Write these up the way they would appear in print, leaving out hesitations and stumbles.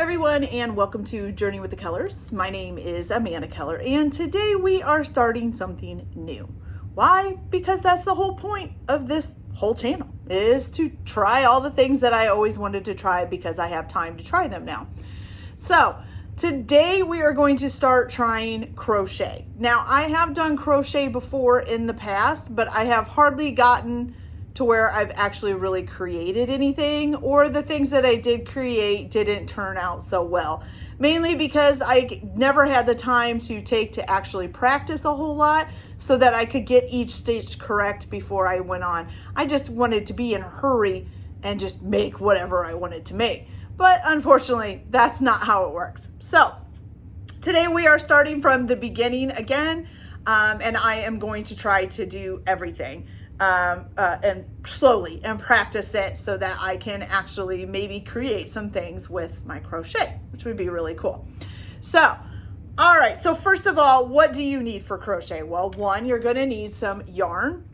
everyone, and welcome to Journey with the Colors. My name is Amanda Keller, and today we are starting something new. Why? Because that's the whole point of this whole channel, is to try all the things that I always wanted to try because I have time to try them now. So today we are going to start trying crochet. Now, I have done crochet before in the past, but I have hardly gotten to where I've actually really created anything, or the things that I did create didn't turn out so well. Mainly because I never had the time to take to actually practice a whole lot so that I could get each stitch correct before I went on. I just wanted to be in a hurry and just make whatever I wanted to make. But unfortunately, that's not how it works. So today we are starting from the beginning again, and I am going to try to do everything. And slowly and practice it so that I can actually maybe create some things with my crochet, which would be really cool. So, all right. So first of all, what do you need for crochet? Well, one, you're going to need some yarn.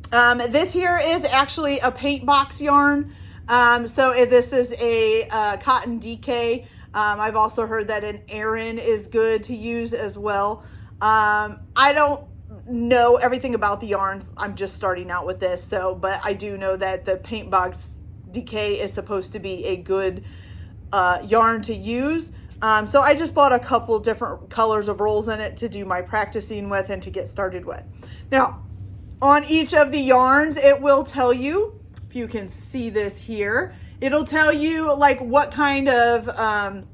This here is actually a paint box yarn. This is a cotton DK. I've also heard that an Aran is good to use as well. I don't know everything about the yarns. I'm just starting out with this, but I do know that the paint box DK is supposed to be a good yarn to use. So I just bought a couple different colors of rolls in it to do my practicing with and to get started with. Now, on each of the yarns, it will tell you, if you can see this here, it'll tell you like what kind of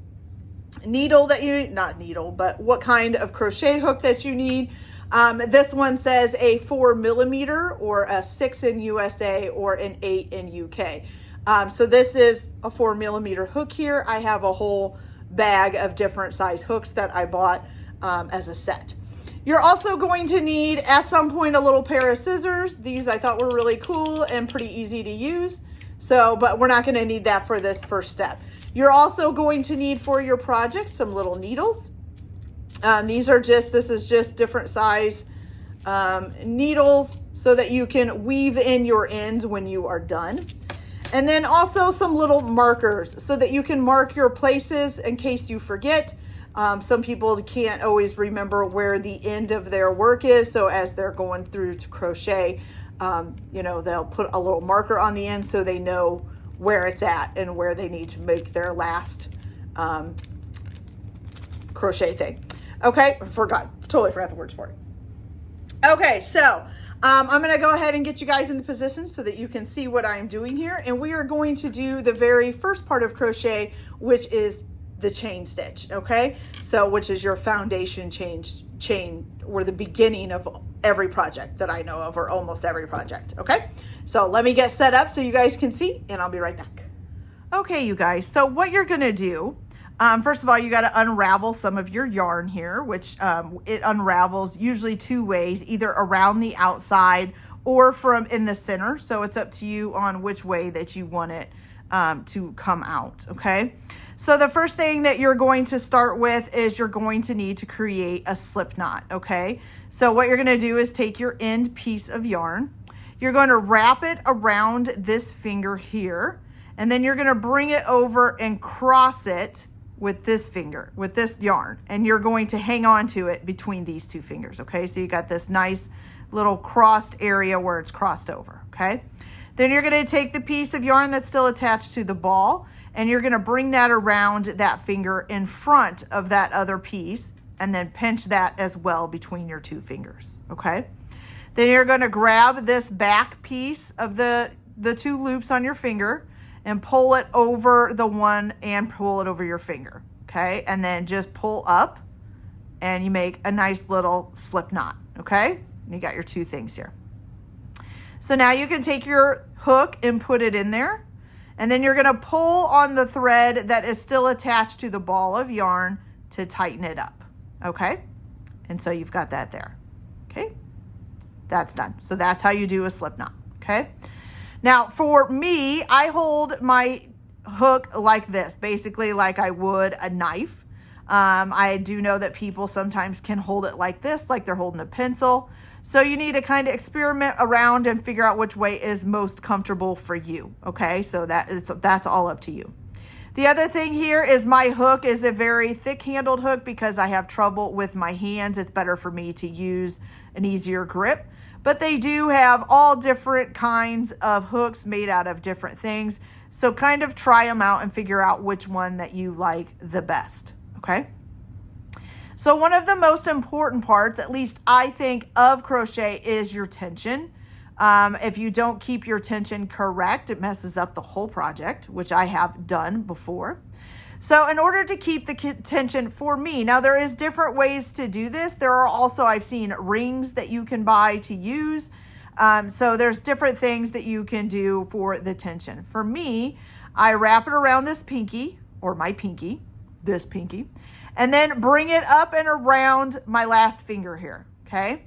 needle that you, not needle, but what kind of crochet hook that you need. This one says a 4mm or a 6 in USA or an 8 in UK. So this is a 4mm hook here. I have a whole bag of different size hooks that I bought as a set. You're also going to need at some point a little pair of scissors. These I thought were really cool and pretty easy to use. But we're not going to need that for this first step. You're also going to need for your project some little needles. This is just different size needles so that you can weave in your ends when you are done. And then also some little markers so that you can mark your places in case you forget. Some people can't always remember where the end of their work is. So as they're going through to crochet, they'll put a little marker on the end so they know where it's at and where they need to make their last crochet thing. Okay, totally forgot the words for it. Okay, so I'm going to go ahead and get you guys into position so that you can see what I'm doing here. And we are going to do the very first part of crochet, which is the chain stitch, okay? So which is your foundation chain or the beginning of every project that I know of, or almost every project, okay? So let me get set up so you guys can see, and I'll be right back. Okay, you guys, so what you're going to do, first of all, you got to unravel some of your yarn here, which it unravels usually two ways, either around the outside or from in the center. So it's up to you on which way that you want it to come out, okay? So the first thing that you're going to start with is you're going to need to create a slip knot, okay? So what you're going to do is take your end piece of yarn. You're going to wrap it around this finger here, and then you're going to bring it over and cross it with this finger, with this yarn, and you're going to hang on to it between these two fingers, okay? So you got this nice little crossed area where it's crossed over, okay? Then you're going to take the piece of yarn that's still attached to the ball, and you're going to bring that around that finger in front of that other piece, and then pinch that as well between your two fingers, okay? Then you're going to grab this back piece of the two loops on your finger and pull it over the one and pull it over your finger, okay? And then just pull up and you make a nice little slip knot, okay? And you got your two things here. So now you can take your hook and put it in there, and then you're gonna pull on the thread that is still attached to the ball of yarn to tighten it up, okay? And so you've got that there, okay? That's done. So that's how you do a slip knot, okay? Now, for me, I hold my hook like this, basically like I would a knife. I do know that people sometimes can hold it like this, like they're holding a pencil. So you need to kind of experiment around and figure out which way is most comfortable for you, okay? So that's all up to you. The other thing here is my hook is a very thick handled hook because I have trouble with my hands. It's better for me to use an easier grip, but they do have all different kinds of hooks made out of different things. So kind of try them out and figure out which one that you like the best, okay? So one of the most important parts, at least I think, of crochet is your tension. If you don't keep your tension correct, it messes up the whole project, which I have done before. So in order to keep the tension for me, now there is different ways to do this. There are also, I've seen rings that you can buy to use. So there's different things that you can do for the tension. For me, I wrap it around this pinky, or my pinky, this pinky, and then bring it up and around my last finger here, okay?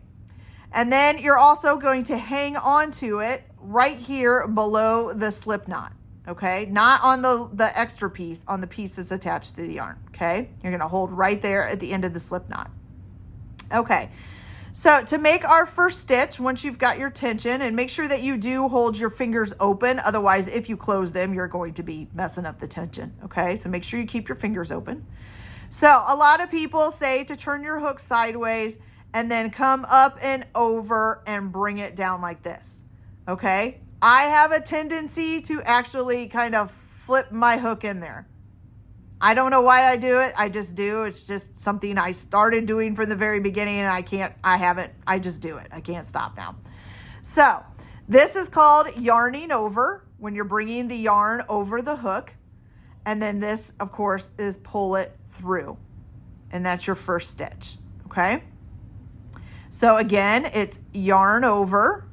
And then you're also going to hang on to it right here below the slip knot, okay? Not on the extra piece, on the piece that's attached to the yarn, okay? You're gonna hold right there at the end of the slip knot. Okay, so to make our first stitch, once you've got your tension, and make sure that you do hold your fingers open, otherwise if you close them, you're going to be messing up the tension, okay? So make sure you keep your fingers open. So a lot of people say to turn your hook sideways and then come up and over and bring it down like this, okay? I have a tendency to actually kind of flip my hook in there. I don't know why I do it. I just do. It's just something I started doing from the very beginning, and I just do it. I can't stop now. So this is called yarning over, when you're bringing the yarn over the hook. And then this, of course, is pull it through. And that's your first stitch, okay? So again, it's yarn over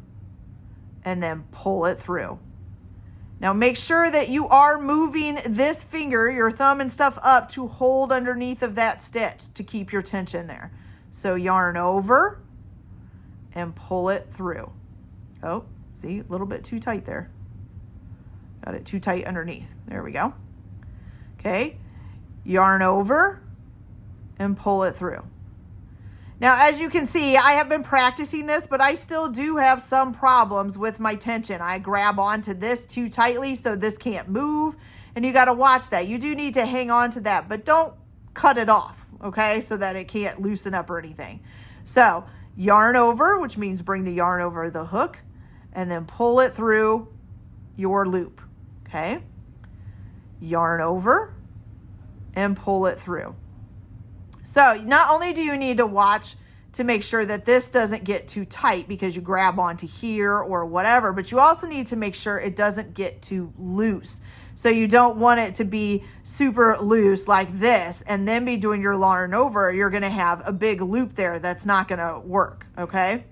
and then pull it through. Now make sure that you are moving this finger, your thumb and stuff up to hold underneath of that stitch to keep your tension there. So yarn over and pull it through. Oh, see, a little bit too tight there. Got it too tight underneath. There we go. Okay, yarn over and pull it through. Now, as you can see, I have been practicing this, but I still do have some problems with my tension. I grab onto this too tightly, so this can't move, and you got to watch that. You do need to hang on to that, but don't cut it off, okay, so that it can't loosen up or anything. So yarn over, which means bring the yarn over the hook, and then pull it through your loop, okay? Yarn over and pull it through. So not only do you need to watch to make sure that this doesn't get too tight because you grab onto here or whatever, but you also need to make sure it doesn't get too loose. So you don't want it to be super loose like this and then be doing your yarn over. You're going to have a big loop there that's not going to work, okay?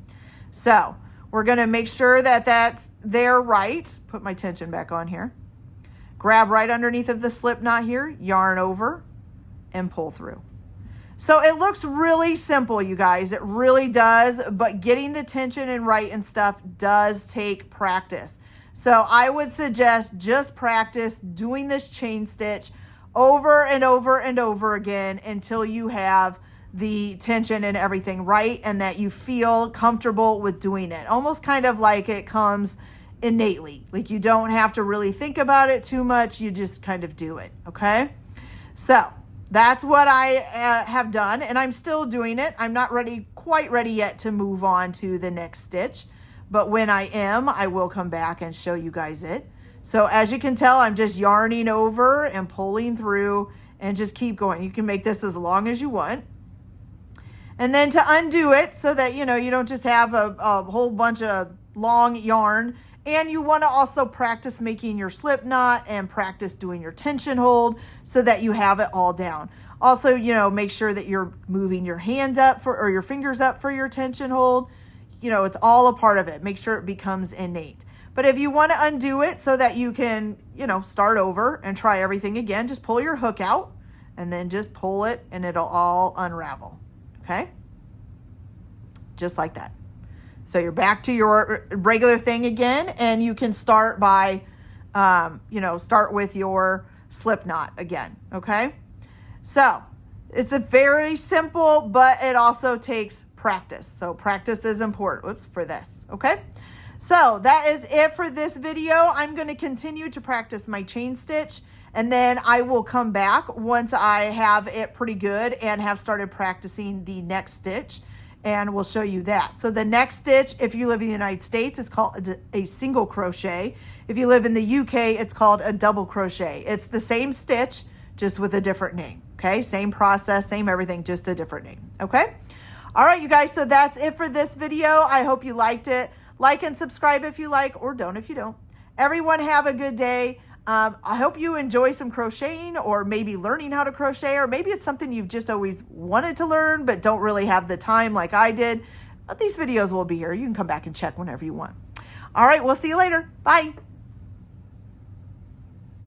So we're going to make sure that that's there right. Put my tension back on here. Grab right underneath of the slip knot here, yarn over and pull through. So it looks really simple, you guys. It really does, but getting the tension in right and stuff does take practice. So I would suggest just practice doing this chain stitch over and over and over again until you have the tension and everything right and that you feel comfortable with doing it. Almost kind of like it comes innately. Like you don't have to really think about it too much. You just kind of do it, okay? So that's what I have done, and I'm still doing it. I'm not quite ready yet to move on to the next stitch, but when I am, I will come back and show you guys it. So as you can tell, I'm just yarning over and pulling through and just keep going. You can make this as long as you want. And then to undo it so that, you know, you don't just have a whole bunch of long yarn. And you want to also practice making your slip knot and practice doing your tension hold so that you have it all down. Also, you know, make sure that you're moving your hand up or your fingers up for your tension hold. You know, it's all a part of it. Make sure it becomes innate. But if you want to undo it so that you can, you know, start over and try everything again, just pull your hook out and then just pull it and it'll all unravel. Okay? Just like that. So you're back to your regular thing again, and you can start by, start with your slip knot again, okay? So it's a very simple, but it also takes practice. So practice is important, for this, okay? So that is it for this video. I'm going to continue to practice my chain stitch, And then I will come back once I have it pretty good and have started practicing the next stitch, and we'll show you that. So the next stitch, if you live in the United States, is called a single crochet. If you live in the UK, it's called a double crochet. It's the same stitch, just with a different name, okay? Same process, same everything, just a different name, okay? All right, you guys, so that's it for this video. I hope you liked it. Like and subscribe if you like, or don't if you don't. Everyone have a good day. I hope you enjoy some crocheting, or maybe learning how to crochet, or maybe it's something you've just always wanted to learn but don't really have the time like I did. But these videos will be here. You can come back and check whenever you want. All right, we'll see you later. Bye.